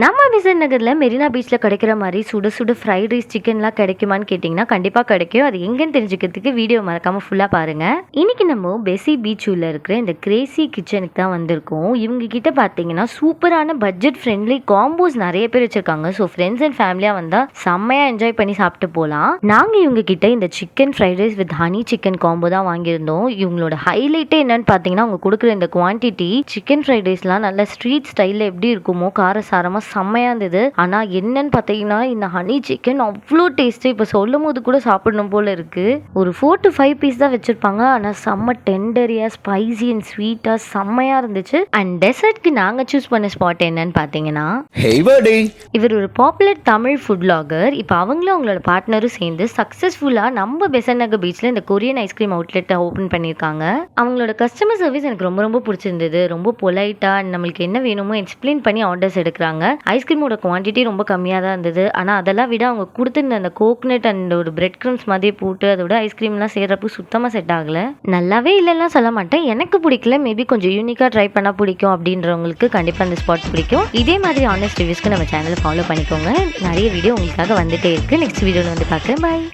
நம்ம பெசன்ட் நகர்ல மெரினா பீச்ல கிடைக்கிற மாதிரி சுட சுட ஃப்ரைட் ரைஸ் சிக்கன்லாம் கிடைக்குமான்னு கேட்டிங்கன்னா கண்டிப்பா கிடைக்கும். அது எங்கன்னு தெரிஞ்சுக்கிறதுக்கு வீடியோ மறக்காம ஃபுல்லா பாருங்க. இன்னைக்கு நம்ம பெசி பீச் உள்ள இருக்கிற இந்த கிரேசி கிச்சனுக்கு தான் வந்திருக்கோம். இவங்க கிட்ட பாத்தீங்கன்னா சூப்பரான பட்ஜெட் ஃப்ரெண்ட்லி காம்போஸ் நிறைய பேர் வச்சிருக்காங்க. ஸோ ஃப்ரெண்ட்ஸ் அண்ட் ஃபேமிலியா வந்தா செம்மையா என்ஜாய் பண்ணி சாப்பிட்டு போகலாம். நாங்க இவங்க கிட்ட இந்த chicken fried rice with honey chicken combo தான் வாங்கியிருந்தோம். இவங்களோட ஹைலைட்டே என்னன்னு பாத்தீங்கன்னா அவங்க கொடுக்குற இந்த குவான்டிட்டி சிக்கன் ஃப்ரைட் ரைஸ்லாம் நல்ல ஸ்ட்ரீட் ஸ்டைல்ல எப்படி இருக்குமோ காரசாரமா செம்மையா இருந்தது. ஆனா என்னன்னு பாத்தீங்கன்னா இந்த ஹனி சிக்கன் அவ்வளோ டேஸ்ட். இப்ப சொல்லும் போது கூட சாப்பிடணும் போல இருக்கு. ஒரு 4 to 5 பீஸ் தான் வச்சிருப்பாங்க. ஆனா செம்ம டெண்டரியா ஸ்பைசி அண்ட் ஸ்வீட்டா செம்மையா இருந்துச்சு. அண்ட் டெசர்ட்க்கு நாங்க சூஸ் பண்ண ஸ்பாட் என்னன்னு பாத்தீங்கன்னா இவர் ஒரு பாப்புலர் தமிழ் ஃபுட் வ்ளாகர். இப்போ அவங்களும் அவங்களோட பார்ட்னரும் சேர்ந்து சக்சஸ்ஃபுல்லா நம்ம பெசன்ட் நகர் பீச்ல இந்த கொரியன் ஐஸ்கிரீம் அவுட்லெட் ஓபன் பண்ணிருக்காங்க. அவங்களோட கஸ்டமர் சர்வீஸ் எனக்கு ரொம்ப ரொம்ப பிடிச்சிருந்தது. ரொம்ப பொலைட்டா நம்மளுக்கு என்ன வேணுமோ எக்ஸ்பிளைன் பண்ணி ஆர்டர்ஸ் எடுக்கிறாங்க. ஐஸ்கிரீமோட குவான்டிட்டி ரொம்ப கம்மியாக தான் இருந்தது. ஆனால் அதெல்லாம் விட அவங்க கொடுத்துருந்த அந்த கோகனட் அண்ட் ஒரு பிரெட் க்ரம்ஸ் மாதிரி போட்டு அதோட ஐஸ்கிரீம்லாம் சேர்றப்போ சுத்தமாக செட் ஆகலை. நல்லாவே இல்லைலாம் சொல்ல மாட்டேன், எனக்கு பிடிக்கல. மேபி கொஞ்சம் யூனிக்காக ட்ரை பண்ணால் பிடிக்கும் அப்படின்றவங்களுக்கு கண்டிப்பாக அந்த ஸ்பாட் பிடிக்கும். இதே மாதிரி ஆனஸ்ட் ரிவ்யூஸ்க்கு நம்ம சேனலை ஃபாலோ பண்ணிக்கோங்க. நிறைய வீடியோ உங்களுக்காக வந்துட்டே இருக்கு. நெக்ஸ்ட் வீடியோவில் வந்து பார்க்குறேன். பாய்.